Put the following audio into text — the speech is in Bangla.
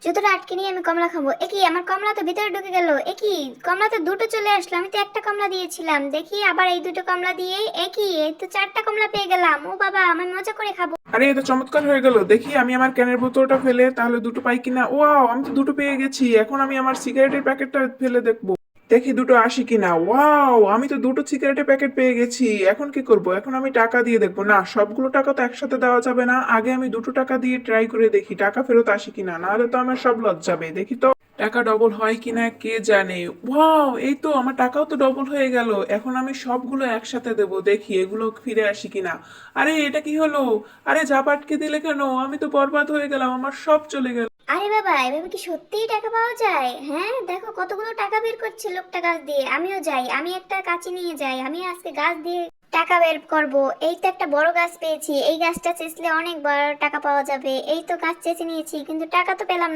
জুতোটা আটকে নিয়ে আমি কমলা খাবো। একই আমার কমলা তো ভিতরে ঢুকে গেল। একই কমলা তো দুটো চলে আসলো, আমি তো একটা কমলা দিয়েছিলাম। দেখি আবার এই দুটো কমলা দিয়ে একই এই তো চারটা কমলা পেয়ে গেলাম। ও বাবা, আমি মজা করে খাবো। আরে এটা চমৎকার হয়ে গেল। দেখি আমি আমার ক্যানের বোতলটা ফেলে তাহলে দুটো পাই কিনা। ওয়াও, আমি তো দুটো পেয়ে গেছি। এখন আমি আমার সিগারেটের প্যাকেটটা ফেলে দেখবো, দেখি দুটো আসি কিনা। ওয়াও, আমি তো দুটো সিগারেটের প্যাকেট পেয়ে গেছি। এখন কি করব? এখন আমি টাকা দিয়ে দেখবো। না, সবগুলো টাকা তো একসাথে দেওয়া যাবে না, আগে আমি দুটো টাকা দিয়ে ট্রাই করে দেখি টাকা ফেরত আসে কিনা, নাহলে তো আমার সব লস যাবে। দেখি তো টাকা ডবল হয় কিনা, কে জানে। ওয়াও, এই তো আমার টাকাও তো ডবল হয়ে গেল। এখন আমি সবগুলো একসাথে দেবো, দেখি এগুলো ফিরে আসি কিনা। আরে এটা কি হলো? আরে যা পাটকে দিলে কেন? আমি তো বরবাদ হয়ে গেলাম, আমার সব চলে গেল। আরে বাবা, এভাবে কি সত্যিই টাকা পাওয়া যায়? হ্যাঁ দেখো কতগুলো টাকা বের করছে লোকটা গাছ দিয়ে। আমিও যাই, আমি একটা কাঁচি নিয়ে যাই, আমি আজকে গাছ দিয়ে টাকা বের করব। এই তো একটা বড় গাছ পেয়েছি, এই গাছটা চেঁচলে অনেক বড় টাকা পাওয়া যাবে। এই তো গাছ চেঁচে নিয়েছি কিন্তু টাকা তো পেলাম না।